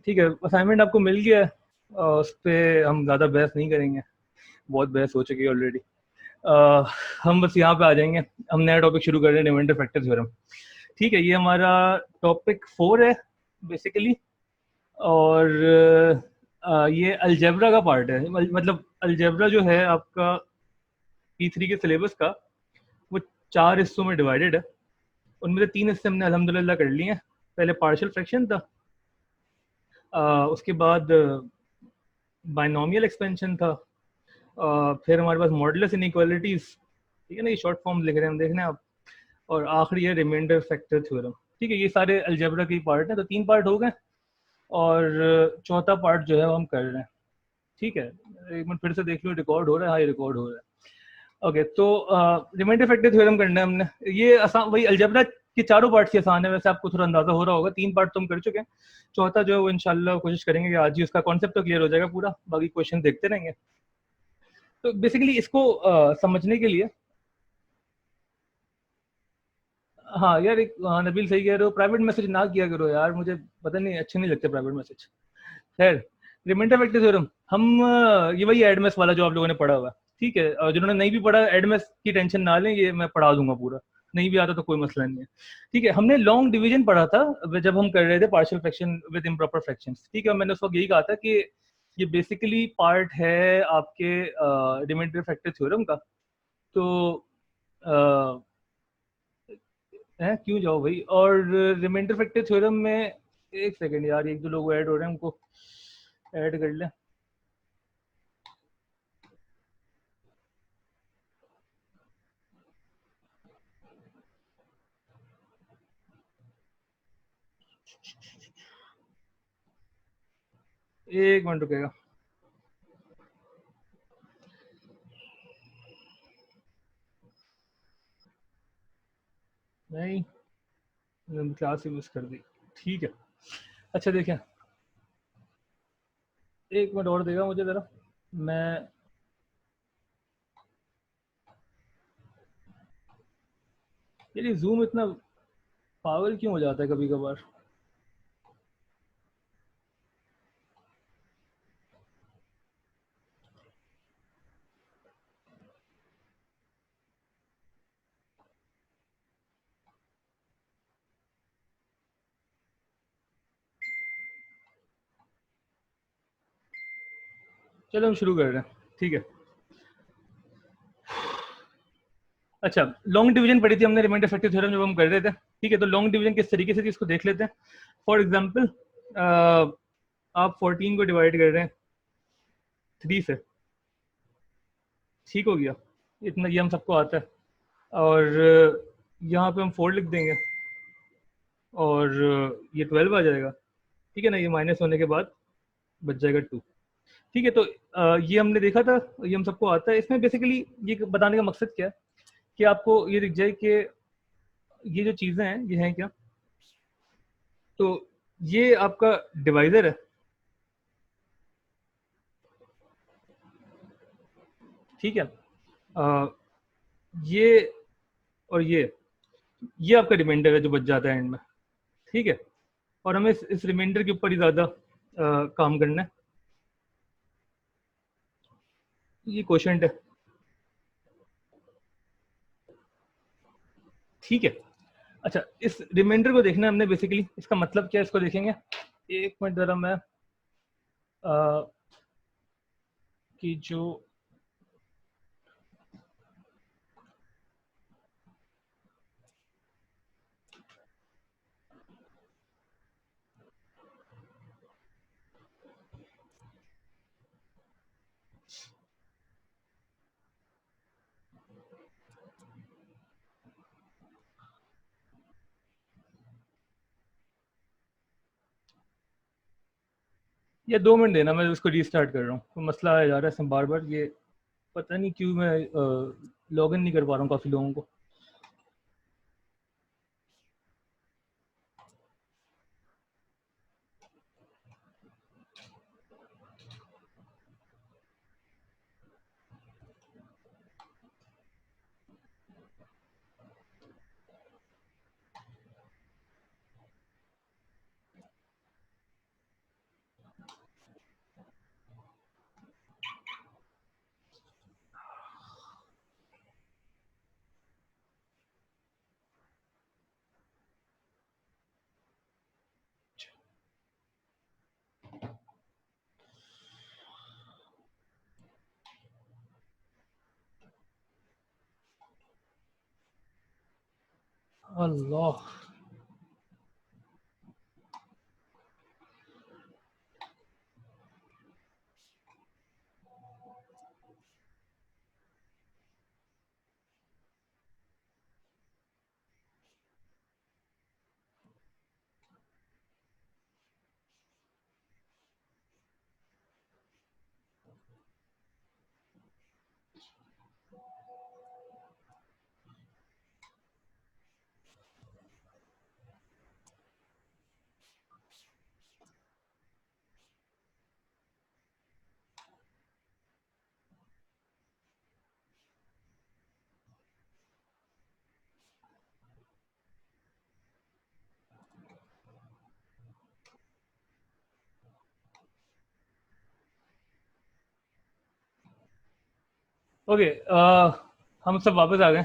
ठीक है, असाइनमेंट आपको मिल गया है। उस पर हम ज़्यादा बहस नहीं करेंगे, बहुत बहस हो चुकी है ऑलरेडी। हम बस यहाँ पे आ जाएंगे। हम नया टॉपिक शुरू कर रहे हैं, रिमाइंडर फैक्टर थ्योरम। ठीक है, ये हमारा टॉपिक 4 है बेसिकली। और ये अलजेब्रा का पार्ट है। मतलब अलजेब्रा जो है आपका P3 के सिलेबस का, वो 4 हिस्सों में डिवाइडेड है। उनमें से 3 हिस्से हमने अल्हम्दुलिल्लाह कर लिए हैं। पहले पार्शियल फ्रैक्शन था, उसके बाद बाइनोमियल एक्सपेंशन था, फिर हमारे पास मॉडुलस इनइक्वालिटीज, ठीक है ना, ये शॉर्ट फॉर्म लिख रहे हैं हम, देख रहे हैं आप। और आखिरी है रिमाइंडर फैक्टर थ्योरम। ठीक है, ये सारे अलजेब्रा के पार्ट हैं, तो 3 पार्ट हो गए। और चौथा पार्ट जो है वो हम कर रहे हैं। ठीक है, एक मिनट फिर से देख लो, रिकॉर्ड हो रहा है? हाँ, ये रिकॉर्ड हो रहा है। ओके, तो रिमाइंडर फैक्टर थ्योरम करना है हमने। ये आसान, वही अलजेब्रा के चारों पार्ट ही आसान है, वैसे आपको थोड़ा अंदाजा हो रहा होगा। 3 पार्ट तो हम कर चुके हैं, चौथा जो है वो इंशाल्लाह कोशिश करेंगे कि आज ही उसका कॉन्सेप्ट तो क्लियर हो जाएगा पूरा, बाकी क्वेश्चन देखते रहेंगे। तो बेसिकली इसको समझने के लिए, हाँ यार, एक, हाँ नबील सही कह रहे हो, प्राइवेट मैसेज ना किया करो यार, मुझे पता नहीं, अच्छे नहीं लगते प्राइवेट मैसेज। खैर, रिमाइंडर फैक्टर थ्योरम हम ये वही एडमेस वाला जो आप लोगों ने पढ़ा हुआ है। ठीक है, जिन्होंने नहीं भी पढ़ा एडमेस की टेंशन ना लें, ये मैं पढ़ा दूंगा पूरा। नहीं भी आता तो कोई मसला नहीं है। ठीक है, हमने लॉन्ग डिवीजन पढ़ा था जब हम कर रहे थे partial fraction with improper fractions. ठीक है, मैंने उस वक्त यही कहा था कि ये बेसिकली पार्ट है आपके रिमाइंडर फैक्टर थ्योरम का। तो अ, है क्यों जाओ भाई। और रिमाइंडर फैक्टर थ्योरम में, एक सेकंड यार, एक दो लोग ऐड हो रहे हैं, उनको ऐड कर लें। एक मिनट रुकेगा। नहीं, क्लास ही मिस कर दी। ठीक है, अच्छा देखें, एक मिनट और देगा मुझे ज़रा। मैं, ये जूम इतना पागल क्यों हो जाता है कभी कभार। चलो हम शुरू कर रहे हैं। ठीक है, अच्छा, लॉन्ग डिवीजन पढ़ी थी हमने रिमाइंडर फैक्टर थ्योरम जब हम कर रहे थे। ठीक है, तो लॉन्ग डिवीजन किस तरीके से थी इसको देख लेते हैं। फॉर एग्जाम्पल, आप 14 को डिवाइड कर रहे हैं 3 से। ठीक हो गया, इतना ये हम सबको आता है। और यहाँ पे हम 4 लिख देंगे, और ये 12 आ जाएगा। ठीक है ना, ये माइनस होने के बाद बच जाएगा 2। ठीक है, तो ये हमने देखा था, ये हम सबको आता है। इसमें बेसिकली ये बताने का मकसद क्या है कि आपको ये दिख जाए कि ये जो चीज़ें हैं ये हैं क्या। तो ये आपका डिवाइज़र है। ठीक है, अ, ये और ये आपका रिमाइंडर है जो बच जाता है एंड में। ठीक है, और हमें इस रिमाइंडर के ऊपर ही ज़्यादा काम करना है। ये क्वेश्चन है। ठीक है, अच्छा, इस रिमाइंडर को देखना है हमने बेसिकली, इसका मतलब क्या है इसको देखेंगे। एक मिनट ज़रा, मैं कि जो ये 2 मिनट देना, मैं उसको रीस्टार्ट कर रहा हूँ। तो मसला आ जा रहा है इसमें बार बार, ये पता नहीं क्यों मैं लॉग इन नहीं कर पा रहा हूँ काफ़ी लोगों को। अल्लाह, ओके, हम सब वापस आ गए।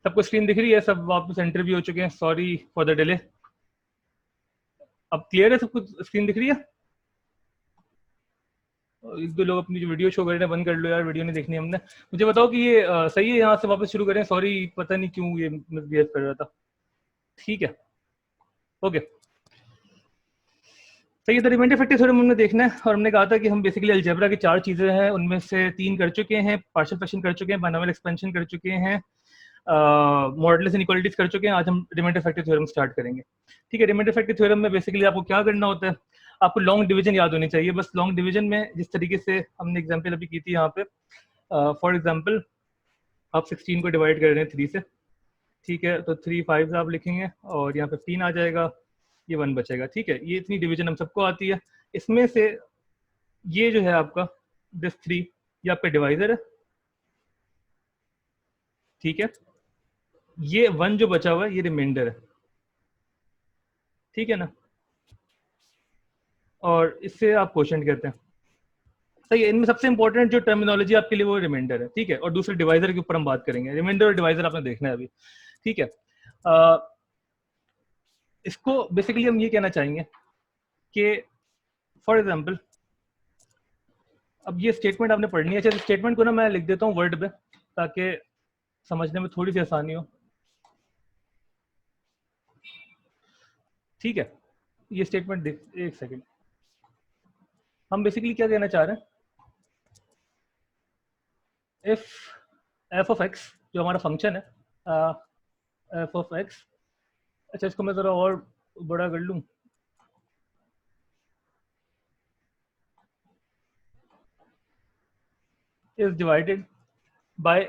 सबको स्क्रीन दिख रही है? सब वापस इंटरव्यू हो चुके हैं। Sorry for the delay. अब क्लियर है? सबको स्क्रीन दिख रही है? एक दो लोग अपनी जो वीडियो शो कर रहे हैं बंद कर लो यार, वीडियो नहीं देखनी हमने। मुझे बताओ कि ये सही है? यहाँ से वापस शुरू करें? सॉरी, पता नहीं क्यों ये मिसबिहेव कर रहा था। ठीक है, ओके, सही है। तो रिमाइंडर फैक्टर थ्योरम हमने देखना है, और हमने कहा था कि हम बेसिकली अलजेब्रा की 4 चीज़ें हैं, उनमें से 3 कर चुके हैं, पार्शियल फ्रैक्शन कर चुके हैं, बाइनोमियल एक्सपेंशन कर चुके हैं, मॉडुलस इनइक्वालिटीज कर चुके हैं। आज हम रिमाइंडर फैक्टर थ्योरम स्टार्ट करेंगे। ठीक है, रिमाइंडर फैक्टर थ्योरम में बेसिकली आपको क्या करना होता है? आपको लॉन्ग डिवीजन याद होनी चाहिए। बस लॉन्ग डिवीजन में जिस तरीके से हमने एग्जाम्पल अभी की थी यहाँ पे, फॉर एग्जाम्पल आप 16 को डिवाइड कर रहे हैं 3 से, ठीक है, तो 3 5 आप लिखेंगे और यहाँ 15 आ जाएगा, ये 1 बचेगा। ठीक है, ये इतनी डिवीजन हम सबको आती है। इसमें से ये जो है आपका दिस 3, ये आपका डिवाइजर है, ठीक है। ये 1 जो बचा हुआ है ये रिमाइंडर है, ठीक है ना। और इससे आप क्वोशंट कहते हैं। सही है, इनमें सबसे इंपॉर्टेंट जो टर्मिनोलॉजी आपके लिए वो रिमाइंडर है, ठीक है। और दूसरे डिवाइजर के ऊपर हम बात करेंगे। रिमाइंडर और डिवाइजर आपने देखना है अभी, ठीक है। इसको बेसिकली हम ये कहना चाहेंगे कि फॉर एग्जाम्पल अब ये स्टेटमेंट आपने पढ़नी है। अच्छा, स्टेटमेंट को ना मैं लिख देता हूँ वर्ड पे ताकि समझने में थोड़ी सी आसानी हो, ठीक है। ये स्टेटमेंट देख, एक सेकेंड। हम बेसिकली क्या कहना चाह रहे हैं? इफ एफ ऑफ एक्स जो हमारा फंक्शन है, एफ ऑफ एक्स, अच्छा इसको मैं ज़रा और बड़ा कर लूँ, is divided by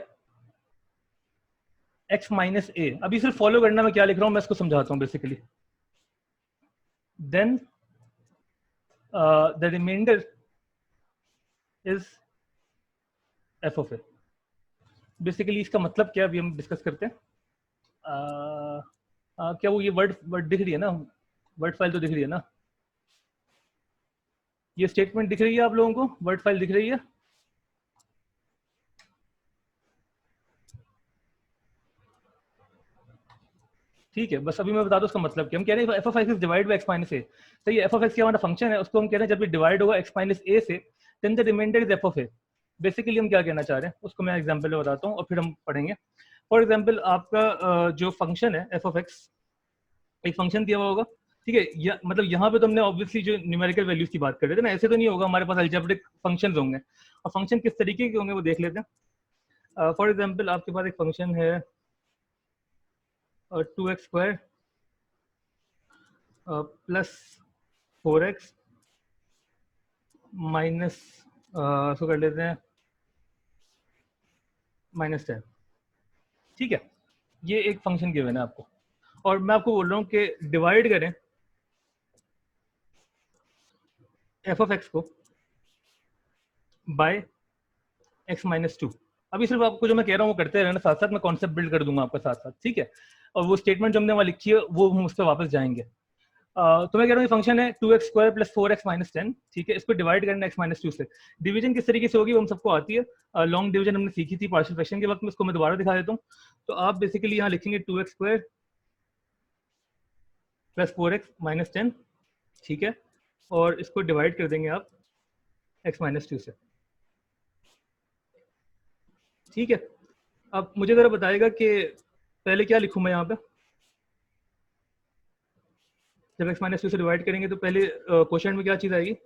x minus A. अभी सिर्फ फॉलो करना मैं क्या लिख रहा हूँ मैं इसको समझाता हूँ basically. Then the remainder is F of A. Basically इसका मतलब क्या अभी हम डिस्कस करते हैं। क्या वो ये वर्ड वर्ड दिख रही है ना? वर्ड फाइल तो दिख रही है ना? ये स्टेटमेंट दिख रही है आप लोगों को? वर्ड फाइल दिख रही है? ठीक है, बस अभी मैं बता दूं उसका मतलब क्या। हम कह रहे हैं F of x is divide by x minus A. सही है, एफ ऑफ एक्स क्या हमारा फंक्शन है, उसको हम कह रहे हैं जब ये डिवाइड होगा एक्स माइनस ए से, then the remainder is F of A. Basically हम क्या कहना चाह रहे हैं उसको मैं एग्जांपल में बताता हूँ और फिर हम पढ़ेंगे। फॉर एग्जांपल आपका जो फंक्शन है एफ ऑफ एक्स, एक फंक्शन दिया हुआ होगा, ठीक है। मतलब यहाँ पे तो हमने ऑब्वियसली जो न्यूमेरिकल वैल्यूज की बात कर रहे थे ना, ऐसे तो नहीं होगा, हमारे पास अलजेब्रिक फंक्शंस होंगे। और फंक्शन किस तरीके के होंगे वो देख लेते हैं। फॉर एग्जांपल आपके पास एक फंक्शन है 2x² प्लस 4x माइनस, इसको कर लेते हैं -10, ठीक है। ये एक फंक्शन गिवन है आपको, और मैं आपको बोल रहा हूँ कि डिवाइड करें एफ ऑफ एक्स को बाय एक्स माइनस 2। अभी सिर्फ आपको जो मैं कह रहा हूँ वो करते रहना, साथ साथ मैं कॉन्सेप्ट बिल्ड कर दूंगा आपका साथ साथ, ठीक है। और वो स्टेटमेंट जो हमने वहाँ लिखी है वो हम उस पर वापस जाएंगे। तो मैं कह रहा हूँ ये फंक्शन है 2x² प्लस 4x माइनस 10, ठीक है। इसको डिवाइड करना x माइनस 2 से। डिवीजन किस तरीके से होगी वो हम सबको आती है। लॉन्ग डिवीजन हमने सीखी थी पार्शियल फ्रैक्शन के वक्त में, इसको मैं दोबारा दिखा देता हूँ। तो आप बेसिकली यहाँ लिखेंगे 2x² प्लस 4x माइनस 10, ठीक है। और इसको डिवाइड कर देंगे आप x माइनस 2 से, ठीक है। अब मुझे ज़रा बताएगा कि पहले क्या लिखूँ मैं यहाँ पे। जब x माइनस 2 से डिवाइड करेंगे तो पहले क्वोशिएंट में क्या चीज आएगी?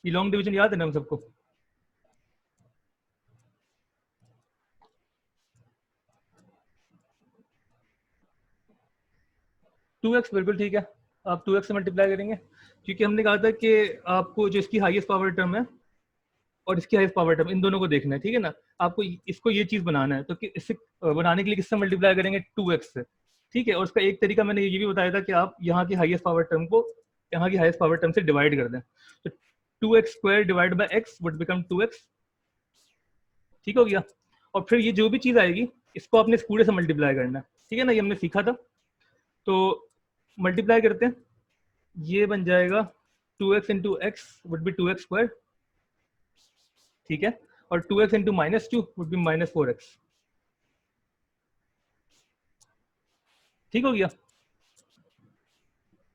ये लॉन्ग डिवीजन याद है ना हम सबको? टू एक्स बिल्कुल ठीक है, आप 2x से मल्टीप्लाई करेंगे, क्योंकि हमने कहा था कि आपको जो इसकी हाईएस्ट पावर टर्म है और इसकी हाईएस्ट पावर टर्म, इन दोनों को देखना है, ठीक है ना? आपको इसको ये चीज बनाना है, तो कि इससे बनाने के लिए किससे मल्टीप्लाई करेंगे? 2x से, ठीक है। और उसका एक तरीका मैंने ये भी बताया था कि आप यहाँ की हाईएस्ट पावर टर्म को यहाँ की हाईएस्ट पावर टर्म से डिवाइड कर दें, तो 2x square divide by x would become 2x, ठीक हो गया। और फिर ये जो भी चीज आएगी इसको आपने इस पूरे से मल्टीप्लाई करना है, ठीक है ना? ये हमने सीखा था। तो मल्टीप्लाई करते हैं, ये बन जाएगा 2x into x would be 2x square, ठीक है। और 2x into minus 2 would be minus 4x, ठीक हो गया।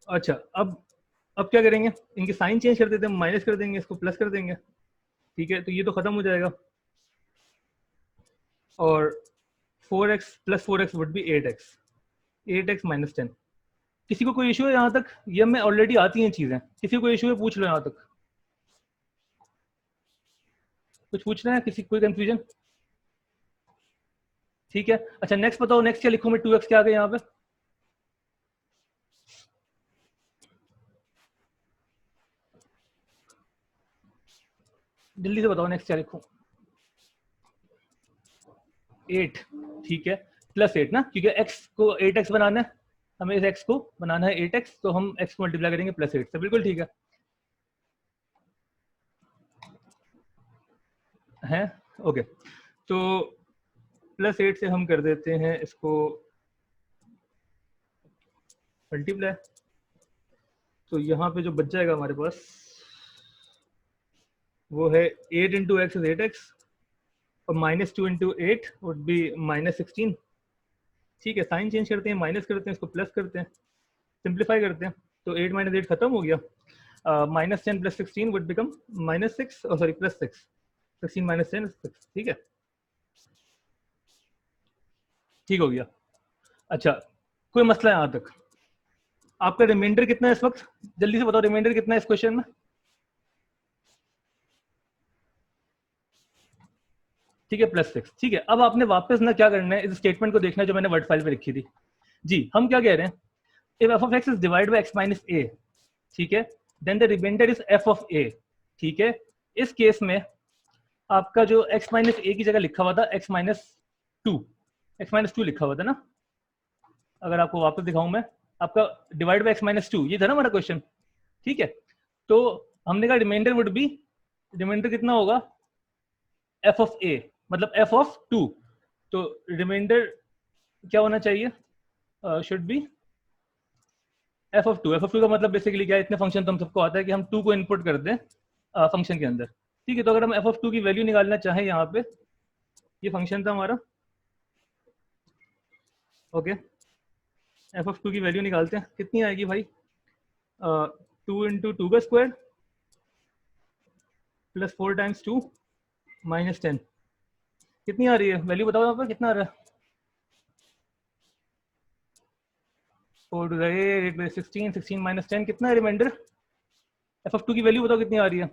अच्छा, अब क्या करेंगे? इनके साइन चेंज कर देते हैं, माइनस कर देंगे, इसको प्लस कर देंगे, ठीक है। तो ये तो खत्म हो जाएगा, और 4x plus 4x would be 8x, 8x minus 10। किसी को कोई इशू है यहाँ तक? ये में ऑलरेडी आती हैं चीजें, किसी को कोई इशू है पूछ लो यहाँ तक, कुछ पूछना है किसी, कोई कंफ्यूजन? ठीक है। अच्छा नेक्स्ट बताओ, नेक्स्ट क्या लिखूं मैं? 2x क्या आ गया यहाँ पे? जल्दी से बताओ नेक्स्ट क्या लिखूं? 8, ठीक है, प्लस 8 ना, क्योंकि x को 8x बनाना है, हमें इस x को बनाना है 8x, तो हम x को मल्टीप्लाई करेंगे प्लस 8 से, बिल्कुल ठीक है ओके। तो प्लस 8 से हम कर देते हैं इसको मल्टीप्लाई, तो यहाँ पे जो बच जाएगा हमारे पास वो है 8 इंटू एक्स इज 8x, और minus 2 into 8 would be minus 16, ठीक है। साइन चेंज करते हैं, माइनस करते हैं, इसको प्लस करते हैं, सिंप्लीफाई करते हैं, तो 8 माइनस 8 खत्म हो गया। Minus 10 plus 16 would become minus 6, sorry plus 6, 16 minus 10 6, ठीक है, ठीक हो गया। अच्छा, कोई मसला है यहाँ तक? आपका रिमाइंडर कितना है इस वक्त? जल्दी से बताओ रिमाइंडर कितना है इस क्वेश्चन में? ठीक है, प्लस 6, ठीक है। अब आपने वापस ना क्या करना है, इस स्टेटमेंट को देखना है जो मैंने वर्ड फाइल पे लिखी थी जी। हम क्या कह रहे हैं? If F of x is divide by x minus A, ठीक है, then the remainder is F of A, ठीक है। इस केस में आपका जो एक्स माइनस ए की जगह लिखा हुआ था एक्स माइनस 2, एक्स माइनस 2 लिखा हुआ था ना, अगर आपको वापस दिखाऊं मैं, आपका डिवाइड बाय एक्स माइनस 2 ये था ना हमारा क्वेश्चन, ठीक है। तो हमने कहा रिमाइंडर वुड बी, रिमाइंडर कितना होगा? एफ ऑफ ए, मतलब एफ ऑफ 2, तो रिमाइंडर क्या होना चाहिए? Should be F of 2। F of 2 का मतलब बेसिकली क्या है? इतने फंक्शन तो हम सबको आता है कि हम 2 को इनपुट कर दें फंक्शन के अंदर, ठीक है। तो अगर हम एफ ऑफ 2 की वैल्यू निकालना चाहें यहाँ पे, ये फंक्शन था हमारा, ओके, एफ ऑफ 2 की वैल्यू निकालते हैं, कितनी आएगी भाई? 2 इंटू 2 का स्क्वायर प्लस 4 टाइम्स 2 माइनस 10, कितनी आ रही है वैल्यू? बताओ यहाँ पर कितना आ रहा है? 4 टू 8 16, 16 माइनस 10 कितना है रिमाइंडर? एफ ऑफ 2 की वैल्यू बताओ कितनी आ रही है?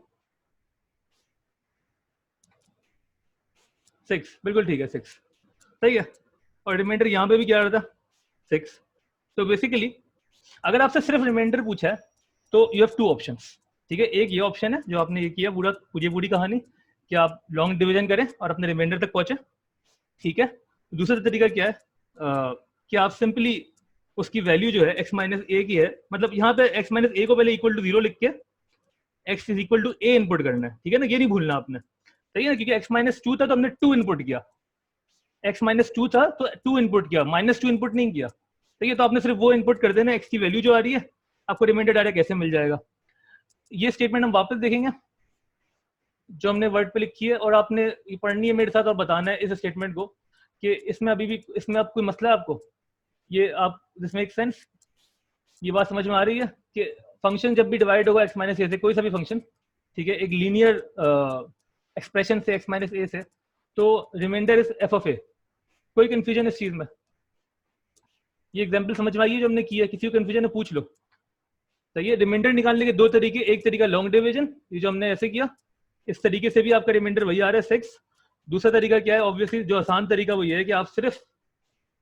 6, बिल्कुल ठीक है, 6 सही है। और रिमाइंडर यहाँ पे भी क्या आ रहा था? 6। तो बेसिकली अगर आपसे सिर्फ रिमाइंडर पूछा है तो यू हैव 2 ऑप्शंस, ठीक है। एक ये ऑप्शन है जो आपने ये किया, पूरी कहानी कि आप लॉन्ग डिवीजन करें और अपने रिमाइंडर तक पहुंचे, ठीक है। दूसरा तरीका क्या है कि आप सिंपली उसकी वैल्यू जो है x माइनस ए की है, मतलब यहाँ पे x माइनस ए को पहले इक्वल टू 0 लिख के x is equal to A input करना है, ठीक है ना, ये नहीं भूलना आपने, सही है ना, क्योंकि x माइनस 2 था तो हमने 2 इनपुट किया, x माइनस 2 था तो 2 इनपुट किया, माइनस 2 इनपुट नहीं किया, ठीक है। तो आपने सिर्फ वो इनपुट कर देना, x की वैल्यू जो आ रही है, आपको रिमाइंडर डायरेक्ट कैसे मिल जाएगा। ये स्टेटमेंट हम वापस देखेंगे जो हमने वर्ड पे लिखी है, और आपने ये पढ़नी है मेरे साथ और बताना है इस स्टेटमेंट को कि इसमें अभी भी, इसमें अब कोई मसला है आपको? ये आप, दिस मेक सेंस? ये बात समझ में आ रही है कि फंक्शन जब भी डिवाइड होगा एक्स माइनस ए से, कोई सा भी फंक्शन, ठीक है, एक लीनियर एक्सप्रेशन से एक्स माइनस ए से, तो रिमाइंडर इज एफ ऑफ ए, कोई कंफ्यूजन इस चीज में? ये एग्जाम्पल समझ में आई है जो हमने किया? किसी को कंफ्यूजन है पूछ लो। तो ये रिमाइंडर निकालने के दो तरीके, एक तरीका लॉन्ग डिवीजन, ये जो हमने ऐसे किया, इस तरीके से भी आपका रिमाइंडर वही आ रहा है 6। दूसरा तरीका क्या है? ऑब्वियसली जो आसान तरीका वो ये है कि आप सिर्फ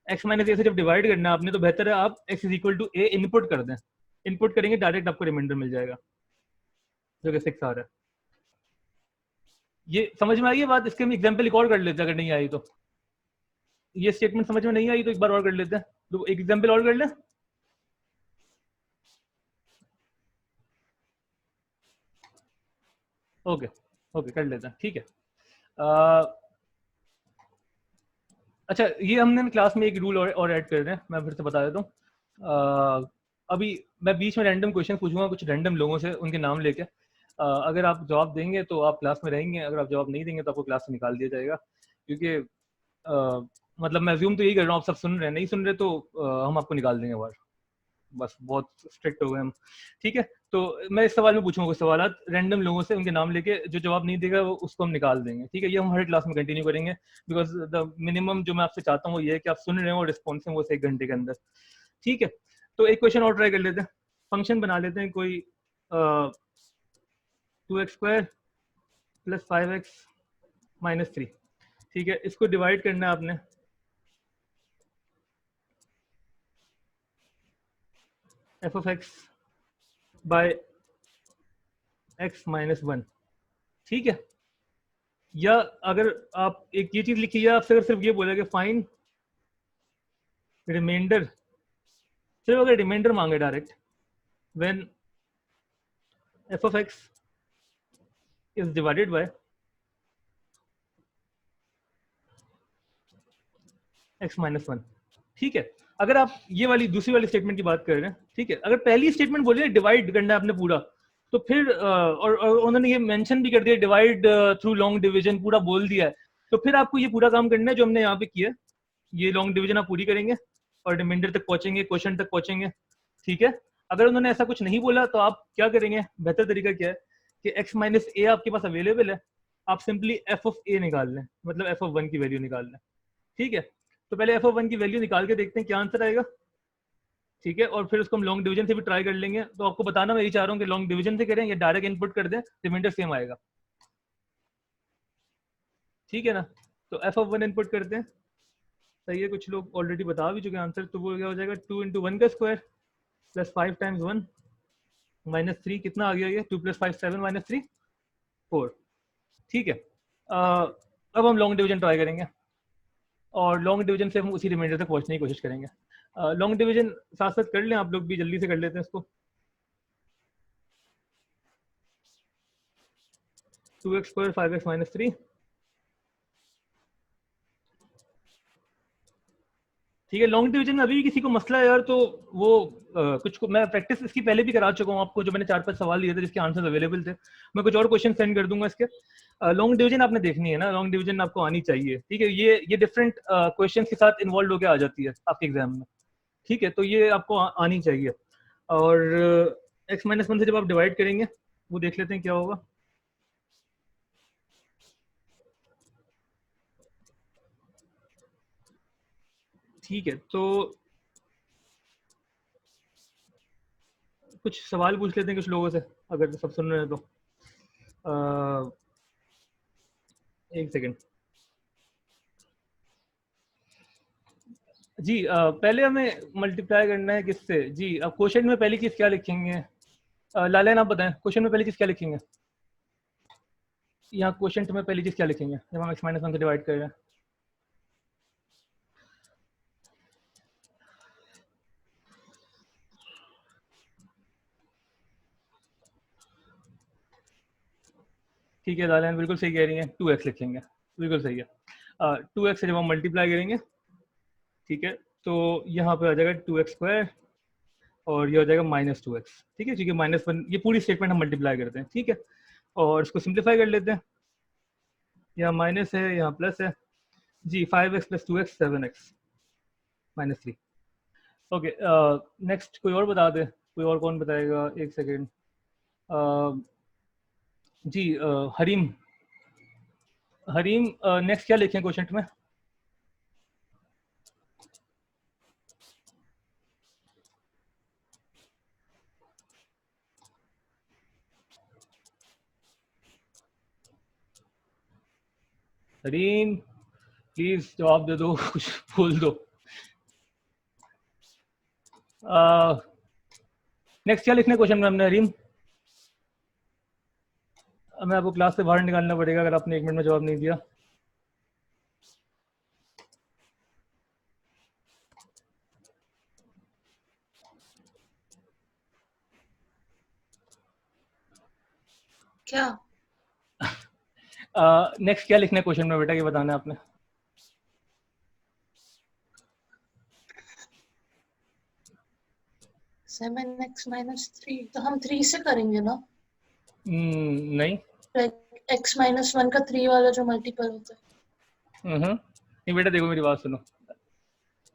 x माइनस ए से जब डिवाइड करना है आपने, तो बेहतर है आप x is equal to A input कर दें। इनपुट करेंगे डायरेक्ट आपको रिमाइंडर मिल जाएगा जो कि 6 आ रहा है। ये समझ में आई है बात? इसके हम एग्जाम्पल एक और कर लेते हैं अगर नहीं आई तो। ये स्टेटमेंट समझ में नहीं आई तो एक बार और कर लेते हैं, तो एक एग्जाम्पल और कर लें। ओके ओके कर लेते हैं, ठीक है। अच्छा, ये हमने क्लास में एक रूल और ऐड कर रहे हैं, मैं फिर से बता देता हूँ। अभी मैं बीच में रैंडम क्वेश्चन पूछूंगा कुछ रैंडम लोगों से, उनके नाम लेके। अगर आप जवाब देंगे तो आप क्लास में रहेंगे, अगर आप जवाब नहीं देंगे तो आपको क्लास से निकाल दिया जाएगा। क्योंकि मतलब मैं अज्यूम तो यही कर रहा हूँ, आप सब सुन रहे हैं, नहीं सुन रहे तो हम आपको निकाल देंगे बाहर। बस बहुत स्ट्रिक्ट हो गए हम, ठीक है। तो मैं इस सवाल में पूछूंगा कुछ सवाल रैंडम लोगों से, उनके नाम लेके, जो जवाब नहीं देगा वो उसको हम निकाल देंगे, ठीक है। ये हम हर क्लास में कंटिन्यू करेंगे, बिकॉज द मिनिमम जो मैं आपसे चाहता हूँ वो ये है कि आप सुन रहे हो और रिस्पॉन्सिव वो 1 घंटे के अंदर, ठीक है। तो एक क्वेश्चन और ट्राई कर लेते हैं। फंक्शन बना लेते हैं कोई 2x² + 5x - 3, ठीक है। इसको डिवाइड करना है आपने f(x) बाय x - 1, ठीक है। या अगर आप एक ये चीज लिखिए, आप सिर्फ ये बोले कि फाइंड रिमाइंडर, सिर्फ अगर रिमाइंडर मांगे direct, when f(x) is divided bye x - 1, ठीक है। अगर आप ये वाली दूसरी वाली स्टेटमेंट की बात कर रहे हैं, ठीक है, अगर पहली स्टेटमेंट बोलिए डिवाइड करना है आपने पूरा, तो फिर और उन्होंने ये मेंशन भी कर दिया डिवाइड थ्रू लॉन्ग डिवीजन, पूरा बोल दिया है, तो फिर आपको ये पूरा काम करना है जो हमने यहाँ पे किया। ये लॉन्ग डिवीजन आप पूरी करेंगे और रिमाइंडर तक पहुंचेंगे, क्वेश्चन तक पहुंचेंगे, ठीक है। अगर उन्होंने ऐसा कुछ नहीं बोला तो आप क्या करेंगे? बेहतर तरीका क्या है कि x - a आपके पास अवेलेबल है, आप सिंपली f(a) निकाल लें, मतलब f(1) की वैल्यू निकाल लें, ठीक है। तो पहले f(1) की वैल्यू निकाल के देखते हैं क्या आंसर आएगा, ठीक है। और फिर उसको हम लॉन्ग डिवीजन से भी ट्राई कर लेंगे। तो आपको बताना मैं यही चाह रहा हूँ कि लॉन्ग डिवीजन से करें या डायरेक्ट इनपुट कर दें, रिमाइंडर सेम आएगा, ठीक है ना। तो f(1) इनपुट करते हैं, सही है। कुछ लोग ऑलरेडी बता भी चुके हैं आंसर, तो वो क्या हो जाएगा 2 × 1 का स्क्वायर + 5 × 1 - 3, कितना आ गया ये? 2 + 5 7 - 3 4, ठीक है। अब हम लॉन्ग डिवीजन ट्राई करेंगे और लॉन्ग डिवीजन से हम उसी रिमाइंडर तक पहुंचने की कोशिश करेंगे। लॉन्ग डिवीजन साथ साथ कर लें, आप लोग भी जल्दी से कर लेते हैं इसको। 2x² 5x - 3, ठीक है। लॉन्ग डिवीजन में अभी भी किसी को मसला है यार, तो वो कुछ को मैं प्रैक्टिस इसकी पहले भी करा चुका हूँ आपको, जो मैंने 4-5 सवाल दिए थे जिसके आंसर अवेलेबल थे। मैं कुछ और क्वेश्चन सेंड कर दूंगा इसके। लॉन्ग डिवीजन आपने देखनी है ना, लॉन्ग डिवीजन आपको आनी चाहिए, ठीक है। ये डिफरेंट क्वेश्चन के साथ इन्वॉल्व होकर आ जाती है आपके एग्जाम में, ठीक है। तो ये आपको आनी चाहिए। और x - 1 से जब आप डिवाइड करेंगे, वो देख लेते हैं क्या होगा। ठीक है, तो कुछ सवाल पूछ लेते हैं कुछ लोगों से, अगर सब सुन रहे हैं तो। एक सेकेंड जी। पहले हमें मल्टीप्लाई करना है किससे जी? अब क्वेश्चन में पहली चीज क्या लिखेंगे? लालन आप बताएं, क्वेश्चन में पहली चीज क्या लिखेंगे? यहाँ क्वेश्चन में पहली चीज क्या लिखेंगे जब हम x - 1 से डिवाइड कर रहे हैं? ठीक है, लालन बिल्कुल सही कह रही है, 2x लिखेंगे, बिल्कुल सही है। 2x से जब हम मल्टीप्लाई करेंगे, ठीक है, तो यहाँ पे आ जाएगा 2x² और ये हो जाएगा -2x, ठीक है। क्योंकि -1 ये पूरी स्टेटमेंट हम मल्टीप्लाई करते हैं, ठीक है। और इसको सिंप्लीफाई कर लेते हैं, यहाँ माइनस है यहाँ प्लस है जी। 5x + 2x 7x - 3, okay. Next कोई और बता दे, कोई और कौन बताएगा? एक सेकेंड जी। हरीम, हरीम नेक्स्ट क्या लिखें क्वेश्चन में? रीम प्लीज जवाब दे दो, कुछ बोल दो। नेक्स्ट क्या लिखना है क्वेश्चन में हमने रीम? हमें आपको क्लास से बाहर निकालना पड़ेगा अगर आपने 1 मिनट में जवाब नहीं दिया। क्या नेक्स्ट क्या लिखना है क्वेश्चन में बेटा, ये बताना है आपने। 7x माइनस 3, तो हम 3 से करेंगे ना? नहीं x माइनस 1 का 3 वाला जो मल्टीपल होता है। नहीं बेटा देखो मेरी बात सुनो,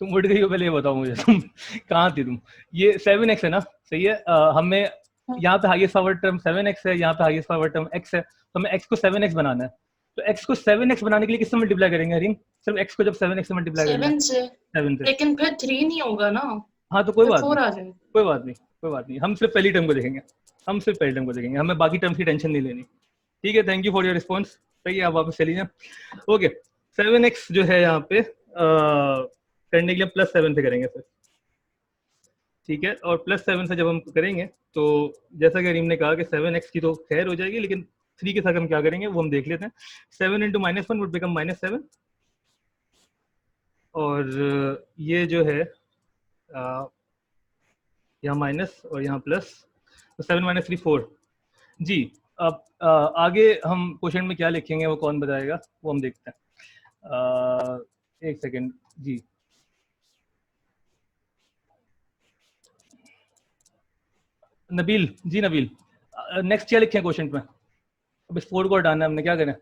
तुम उठ गई हो, पहले ये बताओ मुझे तुम कहाँ थी तुम। ये 7x है ना, सही है। हमें यहाँ पे हाईएस्ट पावर टर्म 7x है, यहाँ पे हाईएस्ट पावर टर्म x है, तो हमें x को 7x बनाना है। तो x को 7x बनाने के लिए किससे मल्टीप्लाई करेंगे हरीम? सिर्फ x को जब 7x से मल्टीप्लाई करना है 7 से, 7 से। लेकिन फिर 3 नहीं होगा ना, हाँ तो कोई फिर बात 4 नहीं, आ जाएगा। कोई बात नहीं, कोई बात नहीं, हम सिर्फ पहली टर्म को देखेंगे, हम सिर्फ पहली टर्म को देखेंगे, हमें बाकी टर्म्स की टेंशन नहीं लेनी। ठीक है, thank you for your response. सही है, आप वापस चलिए। ओके, 7x जो है यहाँ पे करने के लिए +7 से करेंगे सर। ठीक है, और +7 से जब हम करेंगे तो जैसा कि रीम ने कहा कि 7x की तो खैर हो जाएगी, लेकिन 3 के साथ हम क्या करेंगे वो हम देख लेते हैं। 7 इंटू -1 वुड बिकम -7, और ये जो है यहाँ माइनस और यहाँ प्लस, तो 7 - 3 4। जी, अब आगे हम क्वेश्चन में क्या लिखेंगे वो कौन बताएगा, वो हम देखते हैं। एक सेकेंड जी। नबील जी, नबील नेक्स्ट क्या लिखें क्वेश्चन में? अब इस 4 को हटाना है हमने, क्या करें?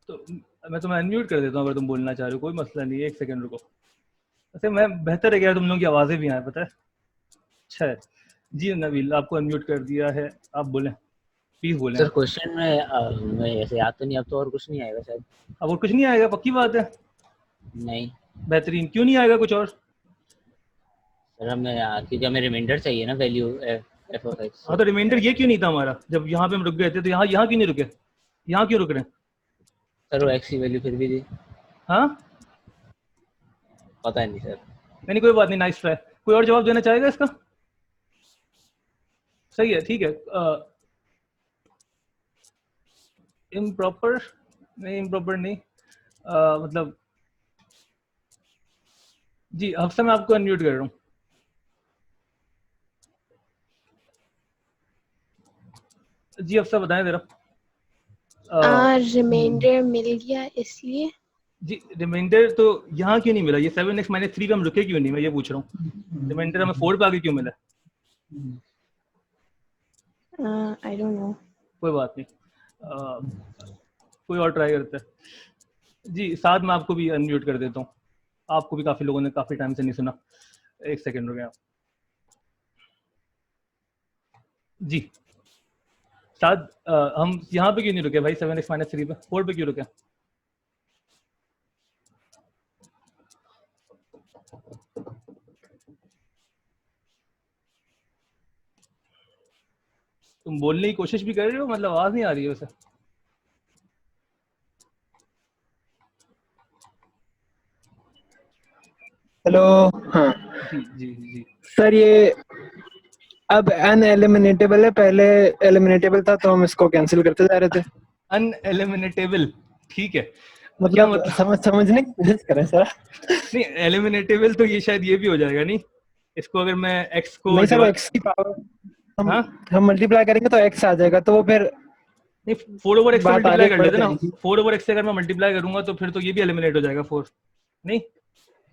तो मैं तुम्हें अनम्यूट कर देता हूँ अगर तुम बोलना चाह रहे हो, कोई मसला नहीं है, 1 सेकंड रुको। वैसे मैं बेहतर है क्या तुम लोगों की आवाज़ें भी आए, पता है। अच्छा है जी, नबील आपको अनम्यूट कर दिया है, आप बोलें, प्लीज़ बोलें सर आप। क्वेश्चन में मैं ऐसे याद तो नहीं, अब तो और कुछ नहीं आएगा शायद। अब और कुछ नहीं आएगा, पक्की बात है? नहीं बेहतरीन, क्यों नहीं आएगा कुछ और? सर, हमें क्योंकि हमें रिमाइंडर चाहिए ना, वैल्यू एफ ऑफ एक्स। हाँ तो रिमाइंडर ये क्यों नहीं था हमारा, जब यहाँ पे हम रुक गए थे, तो यहाँ यहाँ क्यों नहीं रुके, यहाँ क्यों रुक रहे हैं? सर वो एक्स की वैल्यू फिर भी दी, हाँ पता नहीं सर। नहीं, कोई बात नहीं, नाइस ट्राई। कोई और जवाब देना चाहेगा इसका? सही है, ठीक है। इम्प्रॉपर नहीं, इम्प्रॉपर नहीं, मतलब जी हफ्सा मैं आपको अनम्यूट कर रहा हूँ। जी हफ्सा बताएं जरा। रिमाइंडर मिल गया इसलिए। जी रिमाइंडर तो यहाँ क्यों नहीं मिला, ये 7x - 3 पे हम रुके क्यों नहीं, मैं ये पूछ रहा हूँ। रिमाइंडर हमें 4 पे आगे क्यों मिला? I don't know. कोई बात नहीं, कोई और ट्राई करते हैं। जी साथ में आपको भी अनम्यूट कर देता हूँ, आपको भी काफ़ी लोगों ने काफ़ी टाइम से नहीं सुना। 1 सेकेंड रुके आप जी। साथ हम यहाँ पे क्यों नहीं रुके भाई, 7x - 3 पे, 4 पे क्यों रुके? तुम बोलने की कोशिश भी कर रहे हो, मतलब आवाज़ नहीं आ रही है वैसे। हेलो। हाँ जी जी जी सर, ये अब अनएलिमिनेटेबल है, पहले एलिमिनेटेबल था तो हम इसको कैंसिल करते जा रहे थे। अनएलिमिनेटेबल, ठीक है। क्या मतलब मतलब? समझने की कोशिश करें सर। नहीं एलिमिनेटेबल तो ये शायद ये भी हो जाएगा नहीं, इसको अगर मैं x को नहीं सर, वो एक्स की पावर हाँ हम मल्टीप्लाई करेंगे तो एक्स आ जाएगा, तो वो फिर नहीं 4/x से बात मल्टीप्लाई आगे कर बढ़ लेते ना, जाएगी। 4/x से अगर मैं मल्टीप्लाई करूंगा तो फिर तो ये भी एलिमिनेट हो जाएगा 4, नहीं?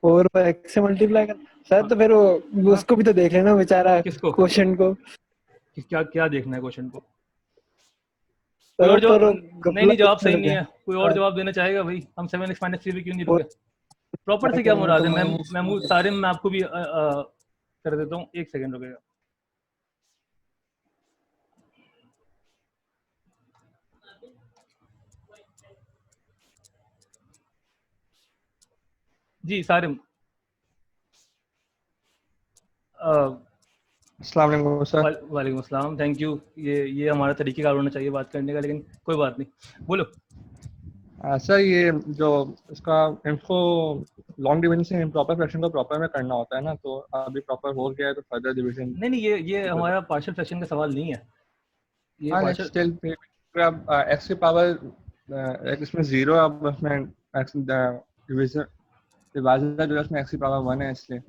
4 एक्स से मल्टीप्लाई कर सर, हाँ, तो फिर वो हाँ? उसको भी तो देख लेना बेचारा, किसको? क्वेश्चन को। क्या क्या देखना है क्वेश्चन को? कोई सर और वो जवाब? पर नहीं गपला नहीं, जवाब देखने सही नहीं लगे। है, कोई और जवाब देना चाहेगा भाई? हम 7x - 3 पे क्यों नहीं फोर रुके? प्रॉपर से क्या करेंगे मुराद तो है? माइनस मैं सारे में आपको भी कर देता हूँ, 1 सेकेंड रुकेगा। जी सारिम, अस्सलाम वालेकुम सर। वालेकुम अस्सलाम, थैंक यू। ये हमारा तरीक़ेकार होना चाहिए बात करने का, लेकिन कोई बात नहीं, बोलो। सर ये जो इसका इनको लॉन्ग डिवीजन से इम्प्रॉपर फ्रैक्शन को प्रॉपर में करना होता है ना, तो अभी प्रॉपर हो गया है तो फर्दर डिवीजन। नहीं नहीं, ये हमारा पार्शियल फ्रैक्शन का सवाल नहीं है, ये हाँ पार्शियल। स्टिल अब एक्स की पावर इसमें जीरो, अब उसमें एक्स डिवीजन डिवाइजर जो है उसमें एक्स की पावर 1 है इसलिए।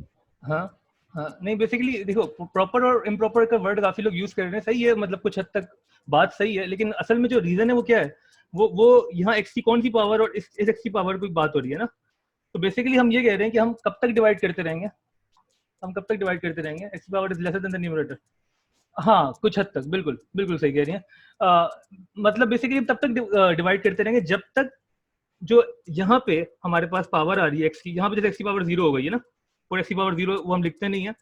हाँ हाँ, नहीं बेसिकली देखो, प्रॉपर और इम्प्रॉपर का वर्ड काफी लोग यूज कर रहे हैं, सही है, मतलब कुछ हद तक बात सही है, लेकिन असल में जो रीजन है वो क्या है, वो यहाँ एक्स की कौन सी पावर और इस एक्स की पावर की बात हो रही है ना। तो बेसिकली हम ये कह रहे हैं कि हम कब तक डिवाइड करते रहेंगे, हम कब तक डिवाइड करते रहेंगे, एक्स की power is lesser than the numerator. हाँ कुछ हद तक, बिल्कुल बिल्कुल सही कह रही हैं। मतलब बेसिकली तब तक डिवाइड करते रहेंगे जब तक जो यहाँ पे हमारे पास पावर आ रही है एक्स की, यहाँ पे जैसे एक्स की पावर 0 हो गई है ना, और एक्स की पावर 0 वो हम लिखते नहीं है,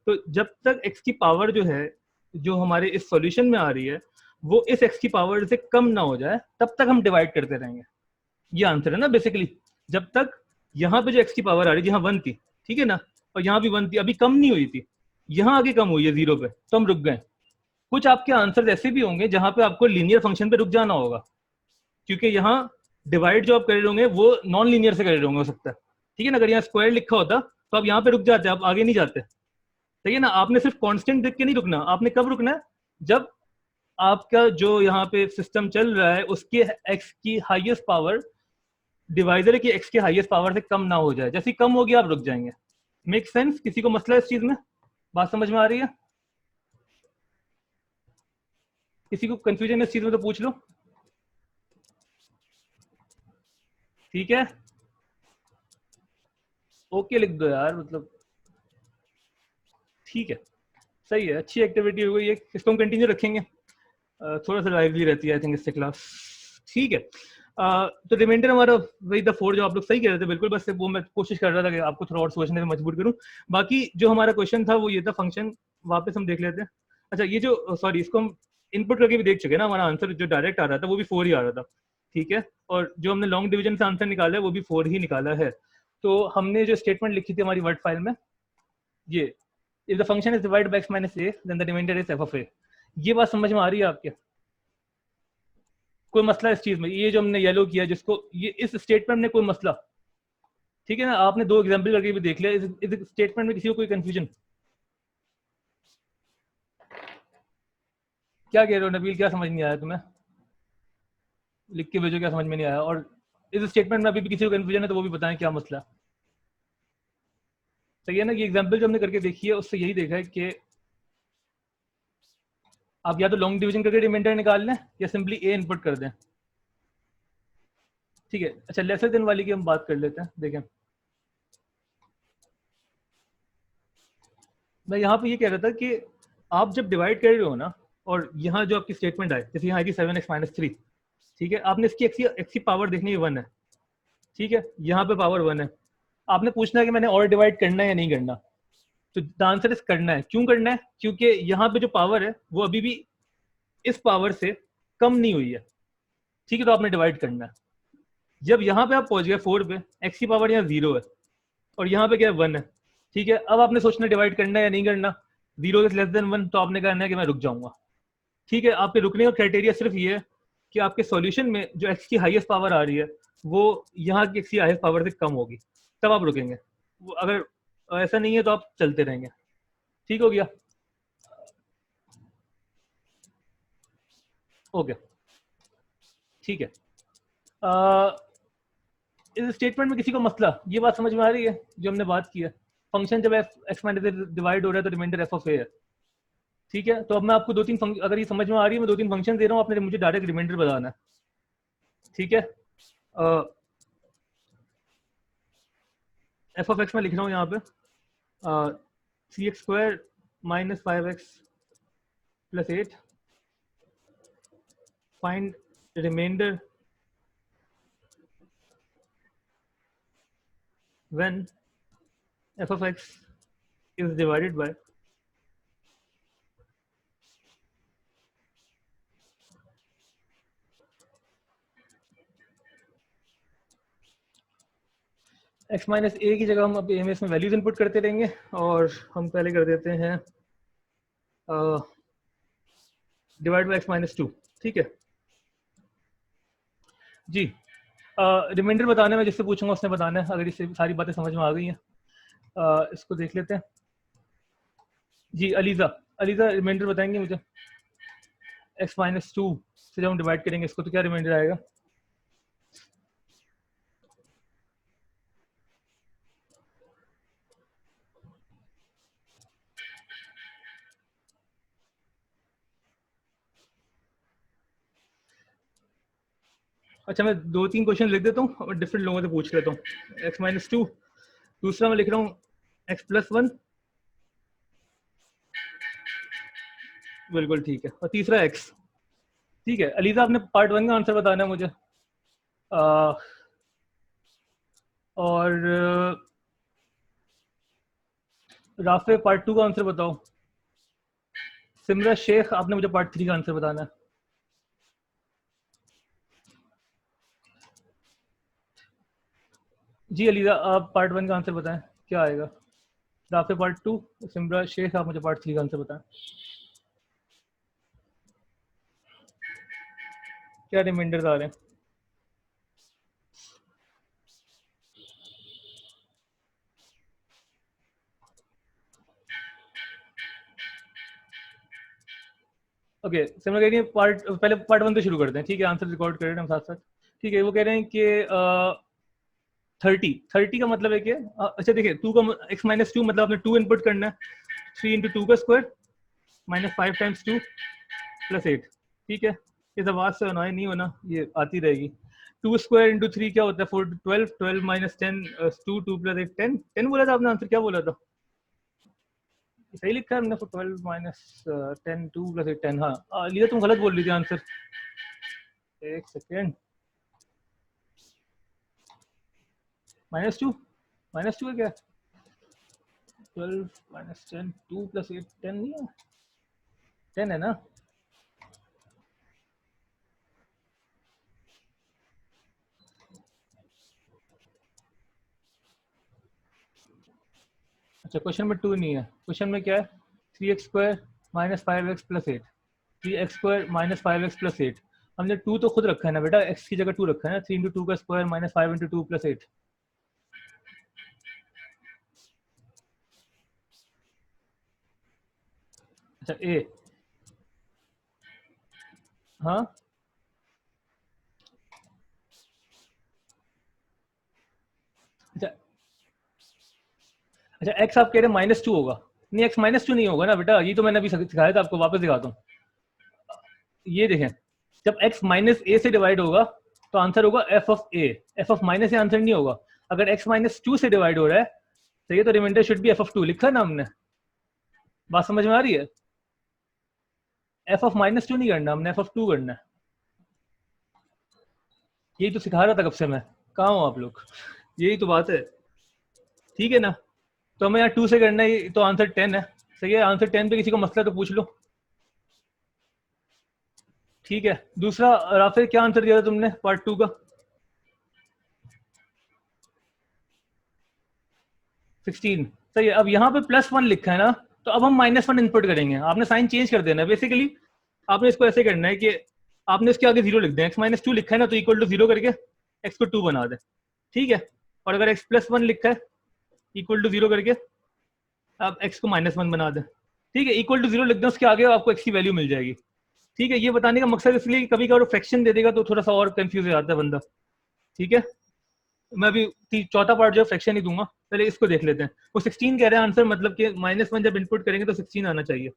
तो जब तक एक्स की पावर जो है जो हमारे इस सॉल्यूशन में आ रही है वो इस एक्स की पावर से कम ना हो जाए, तब तक हम डिवाइड करते रहेंगे। ये आंसर है ना बेसिकली। जब तक यहाँ पे जो एक्स की पावर आ रही है, जहाँ 1 थी, ठीक है ना, और यहाँ भी 1 थी, अभी कम नहीं हुई थी, यहाँ आगे कम हुई है 0 पे, तो हम रुक गए। कुछ आपके आंसर ऐसे भी होंगे जहां पे आपको लीनियर फंक्शन पे रुक जाना होगा, क्योंकि यहाँ डिवाइड जो आप कर रहे होंगे वो नॉन लीनियर से कर रहे होंगे, हो सकता है, ठीक है ना। अगर यहाँ स्क्वायर लिखा होता तो आप यहाँ पे रुक जाते, आप आगे नहीं जाते, सही है ना। आपने सिर्फ कांस्टेंट देख के नहीं रुकना, आपने कब रुकना है, जब आपका जो यहाँ पे सिस्टम चल रहा है उसके एक्स की हाईएस्ट पावर डिवाइजर की एक्स के हाईएस्ट पावर से कम ना हो जाए, जैसे ही कम हो गया आप रुक जाएंगे। Make sense? किसी को मसला है इस चीज में, बात समझ में आ रही है? किसी को कंफ्यूजन है इस चीज में तो पूछ लो, ठीक है। ओके लिख दो यार, मतलब ठीक है, सही है, अच्छी एक्टिविटी हो गई है, इसको हम कंटिन्यू रखेंगे, थोड़ा सा लाइवली रहती है आई थिंक इससे क्लास, ठीक है। तो रिमाइंडर हमारा वही द 4 जो आप लोग सही कह रहे थे, बिल्कुल, बस वो मैं कोशिश कर रहा था कि आपको थोड़ा और सोचने में मजबूर करूं। बाकी जो हमारा क्वेश्चन था वो ये था, फंक्शन वापस हम देख लेते हैं। अच्छा, ये जो सॉरी, इसको हम इनपुट करके भी देख चुके हैं ना, हमारा आंसर जो डायरेक्ट आ रहा था वो भी 4 ही आ रहा था, ठीक है, और जो हमने लॉन्ग डिवीजन से आंसर निकाला है वो भी 4 ही निकाला है। तो हमने जो स्टेटमेंट लिखी थी हमारी वर्ड फाइल में, ये if the function is divided by x minus a then the remainder is f of a, ये बात समझ में आ रही है आपके? कोई मसला इस चीज में? ये जो हमने येलो किया जिसको, ये इस स्टेटमेंट में कोई मसला, ठीक है ना। आपने 2 एग्जांपल करके भी देख लिया, इस स्टेटमेंट में किसी को कोई कंफ्यूजन? क्या कह रहे हो नबील, क्या समझ नहीं आया तुम्हें? लिख के भेजो क्या समझ में नहीं आया। और इस स्टेटमेंट में अभी भी किसी को कंफ्यूजन है तो वो भी बताएं क्या मसला। सही है ना। ये एग्जांपल जो हमने करके देखी है उससे यही देखा है कि आप या तो लॉन्ग डिवीजन करके रिमाइंडर निकाल लें या सिंपली ए इनपुट कर दें, ठीक है। अच्छा, लेसर देन वाली की हम बात कर लेते हैं। देखें, मैं यहाँ पे ये कह रहा था कि आप जब डिवाइड कर रहे हो ना, और यहाँ जो आपकी स्टेटमेंट आए, जैसे यहाँ आएगी 7x - 3, ठीक है, आपने इसकी एक्स की पावर देखनी है 1 है, ठीक है, यहाँ पे पावर 1 है, आपने पूछना है कि मैंने और डिवाइड करना है या नहीं करना। तो द आंसर इज करना है। क्यों करना है? क्योंकि यहाँ पे जो पावर है वो अभी भी इस पावर से कम नहीं हुई है, ठीक है, तो आपने डिवाइड करना है। जब यहाँ पे आप पहुंच गए 4 पे, एक्स की पावर यहाँ 0 है और यहाँ पे क्या है 1 है, ठीक है, अब आपने सोचना डिवाइड करना है या नहीं करना। 0 इज लेस देन 1, तो आपने कहना है कि मैं रुक जाऊंगा, ठीक है। आपके रुकने का क्राइटेरिया सिर्फ ये है कि आपके सॉल्यूशन में जो एक्स की हाईएस्ट पावर आ रही है वो यहाँ की एक्स की हाईएस्ट पावर से कम होगी, तब आप रुकेंगे। अगर ऐसा नहीं है तो आप चलते रहेंगे, ठीक हो गया, ओके, ठीक है। इस स्टेटमेंट में किसी को मसला, ये बात समझ में आ रही है जो हमने बात की है? फंक्शन जब एक्स माइनस डिवाइड हो रहा है तो रिमाइंडर एफ ऑफ ए है, ठीक है। तो अब मैं आपको 2-3 अगर ये समझ में आ रही है, मैं 2-3 फंक्शन दे रहा हूँ, आपने मुझे डायरेक्ट रिमाइंडर बताना है, ठीक है। एफ ऑफ एक्स में लिख रहा हूँ यहाँ पे, (3x² - 5x + 8) find remainder when f of x is divided by x minus A की जगह हम अब ए में इसमें वैल्यूज इनपुट करते रहेंगे और हम पहले कर देते हैं डिवाइड बाई x माइनस 2, ठीक है जी। रिमाइंडर बताने में जिससे पूछूंगा उसने बताना है, अगर इससे सारी बातें समझ में आ गई हैं। इसको देख लेते हैं जी। अलीज़ा, अलीज़ा रिमाइंडर बताएंगे मुझे। x माइनस 2 से जब हम डिवाइड करेंगे इसको तो क्या रिमाइंडर आएगा? अच्छा, मैं 2-3 क्वेश्चन लिख देता हूँ और डिफरेंट लोगों से पूछ लेता हूँ। x माइनस 2, दूसरा मैं लिख रहा हूँ x प्लस 1, बिल्कुल ठीक है, और तीसरा x, ठीक है। अलीज़ा आपने पार्ट 1 का आंसर बताना है मुझे, और राफे पार्ट 2 का आंसर बताओ। सिमरा शेख आपने मुझे पार्ट 3 का आंसर बताना है। जी अलीज़ा, आप पार्ट 1 का आंसर बताएं क्या आएगा। राफे पार्ट 2, सिमरा शेख आप मुझे पार्ट 3 का आंसर बताएं। क्या रिमाइंडर्स आ रहे हैं? ओके, सिमरा कह रही है पहले पार्ट 1 से शुरू करते हैं, ठीक है। आंसर रिकॉर्ड कर रहे हैं हम साथ साथ, ठीक है। वो कह रहे हैं कि 30 का मतलब है कि अच्छा देखिए 2 का x माइनस 2 मतलब आपने 2 इनपुट करना है, 3 इंटू 2 का स्क्वायर माइनस 5 टाइम्स 2 प्लस 8, ठीक है। इस आवाज से होना नहीं होना, ये आती रहेगी। 2 स्क्वायर इंटू 3 क्या होता है? 4 12, 12 माइनस 10 2 प्लस 8 10 10 बोला था आपने, आंसर क्या बोला था? सही लिखा है हमने, 12 माइनस 10 2 प्लस 8 10। हाँ लिया, तुम गलत बोल रही थी आंसर, एक सेकेंड। -2 है क्या? 12 माइनस 10 2 प्लस 8 10 नहीं है, 10 है ना? अच्छा, क्वेश्चन में 2 नहीं है, क्वेश्चन में क्या है? 3x square minus 5x plus 8, 3x square minus 5x plus 8। हमने 2 तो खुद रखा है ना बेटा, x की जगह 2 रखा है ना। 3 इंटू 2 का स्क्वायर माइनस 5 इंटू 2 प्लस 8। अच्छा a, हाँ अच्छा अच्छा, x आप कह रहे हैं -2 होगा? नहीं, x -2 नहीं होगा ना बेटा, ये तो मैंने अभी सिखाया था आपको, वापस दिखाता हूँ। ये देखें, जब x माइनस ए से डिवाइड होगा तो आंसर होगा f of a, f of minus A answer नहीं होगा। अगर x -2 से डिवाइड हो रहा है तो ये तो remainder should be f of 2 लिखा है ना हमने। बात समझ में आ रही है? f ऑफ -2 नहीं करना हमने, f ऑफ 2 करना है। यही तो सिखा रहा था कब से मैं, कहाँ हूँ आप लोग? यही तो बात है, ठीक है ना। तो हमें यहाँ 2 से करना है, तो आंसर 10 है, सही है। आंसर 10 पे किसी को मसला तो पूछ लो, ठीक है। दूसरा राफेल, क्या आंसर दिया था तुमने पार्ट 2 का? 16, सही है। अब यहाँ पे +1 लिखा है ना, तो अब हम -1 इनपुट करेंगे। आपने साइन चेंज कर देना है बेसिकली। आपने इसको ऐसे करना है कि आपने इसके आगे 0 लिख दें। x -2 लिखा है ना, तो इक्वल टू 0 करके x को 2 बना दे, ठीक है। और अगर x +1 लिखा है इक्वल टू 0 करके आप x को -1 बना दें, ठीक है। इक्वल टू 0 लिख दें, उसके आगे आपको x की वैल्यू मिल जाएगी, ठीक है। ये बताने का मकसद इसलिए कि कभी कभार फ्रैक्शन दे देगा तो थोड़ा सा और कंफ्यूज हो जाता है बंदा, ठीक है। मैं अभी चौथा पार्ट जो फ्रैक्शन ही दूंगा, पहले इसको देख लेते हैं। वो 16 कह रहे हैं आंसर, मतलब कि -1 जब इनपुट करेंगे तो 16 आना चाहिए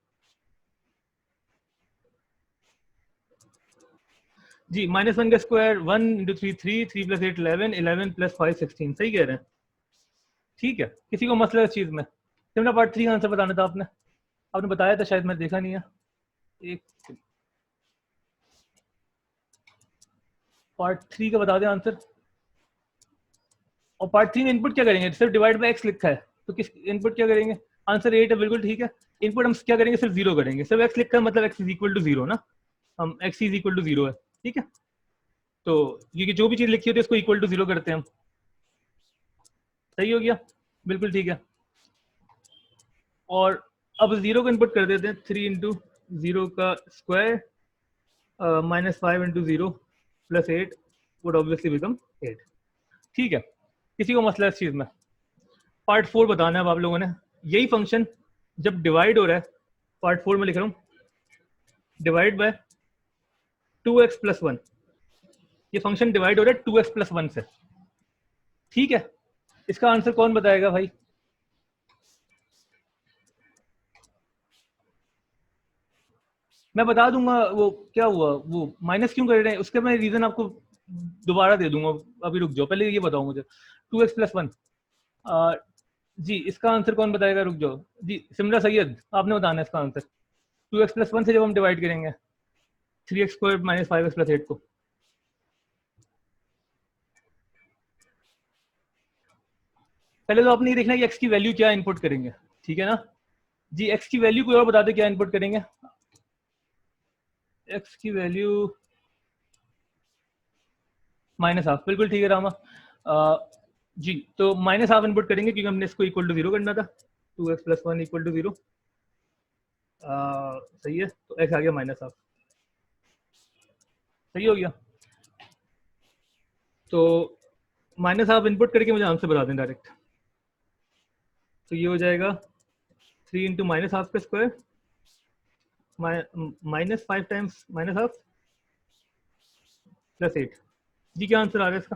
जी। -1 का स्क्वायर 1 इंटू 3 3 3 प्लस 8 11 11 प्लस 5 16, सही कह रहे हैं, ठीक है। किसी को मसला इस चीज में? सिमरा पार्ट 3 का आंसर बताना था आपने, आपने बताया था शायद, मैं देखा नहीं है। एक पार्ट 3 का बता दें आंसर। और पार्ट 3 में इनपुट क्या करेंगे? सिर्फ डिवाइड बाय x लिखा है, तो किस इनपुट क्या करेंगे? आंसर 8 है, बिल्कुल ठीक है। इनपुट हम क्या करेंगे? सिर्फ 0 करेंगे। सिर्फ x लिखा है मतलब x इज इक्वल टू 0 ना, हम x इज इक्वल टू 0 है, ठीक है। तो ये जो भी चीज लिखी होती है इसको इक्वल टू 0 करते हैं हम। सही हो गया, बिल्कुल ठीक है। और अब 0 को इनपुट कर देते हैं, 3 इंटू 0 का square -5 into 0 plus 8 would obviously become 8। ठीक है, किसी को मसला है इस चीज़ में? पार्ट 4 बताना है अब आप लोगों ने। यही फंक्शन जब डिवाइड हो रहा है, पार्ट 4 में लिख रहा हूँ, डिवाइड बाय 2x प्लस 1, ये फंक्शन डिवाइड हो रहा है 2x प्लस 1 से। ठीक है, इसका आंसर कौन बताएगा भाई? मैं बता दूंगा वो क्या हुआ, वो माइनस क्यों कर रहे हैं उसके मैं रीजन आपको दोबारा दे दूंगा, अभी रुक जाओ, पहले ये बताओ मुझे। 2x प्लस 1, जी इसका आंसर कौन बताएगा? रुक जाओ जी, सिमरा सैयद आपने बताना है इसका आंसर। 2x प्लस 1 से जब हम डिवाइड करेंगे 3x square minus 5x plus 8 को, पहले तो आपने ये देखना है कि x की वैल्यू क्या इनपुट करेंगे, ठीक है ना जी। x की वैल्यू कोई और बता दे क्या इनपुट करेंगे? x की वैल्यू -हाफ, बिल्कुल ठीक है रामा। जी तो -हाफ इनपुट करेंगे क्योंकि हमने इसको इक्वल टू 0 करना था। 2x प्लस 1 इक्वल टू 0, सही है, तो x आ गया -हाफ, सही हो गया। तो -हाफ इनपुट करके मुझे आंसर बता दें डायरेक्ट। तो ये हो जाएगा 3 इंटू -हाफ का स्क्वायर -5 टाइम्स -हाफ प्लस 8। जी क्या आंसर आ रहा है इसका?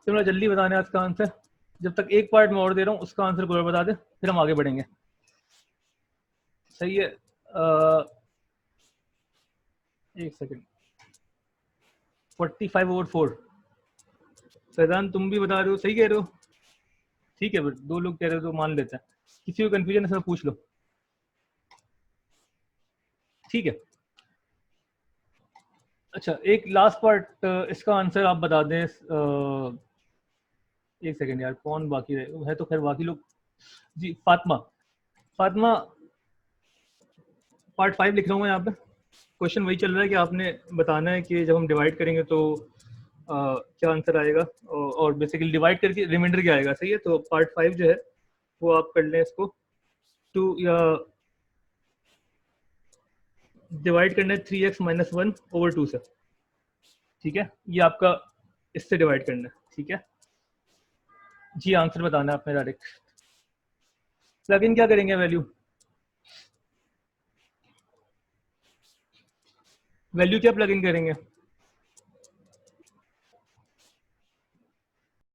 थोड़ा जल्दी बताना है इसका आंसर, जब तक एक पार्ट में और दे रहा हूँ उसका आंसर कोई और बता दे, फिर हम आगे बढ़ेंगे। सही है, एक सेकंड, 45/4। फैजान तुम भी बता रहे हो, सही कह रहे हो, ठीक है, बट 2 लोग कह रहे हो तो मान लेते हैं, किसी को कंफ्यूजन है सब पूछ लो, ठीक है। अच्छा एक लास्ट पार्ट, इसका आंसर आप बता दें। एक सेकंड यार, कौन बाकी है तो खैर बाकी लोग, जी फातिमा, फातिमा पार्ट 5 लिख रहा हूँ मैं यहाँ पे। क्वेश्चन वही चल रहा है कि आपने बताना है कि जब हम डिवाइड करेंगे तो क्या आंसर आएगा, और बेसिकली डिवाइड करके रिमाइंडर क्या आएगा, सही है। तो पार्ट 5 जो है वो आप कर लें इसको 2 या डिवाइड करना है 3x माइनस 1 ओवर 2 से, ठीक है, ये आपका इससे डिवाइड करना है, ठीक है जी। आंसर बताना है आपने डायरेक्ट। प्लग इन क्या करेंगे? वैल्यू क्या प्लग इन करेंगे?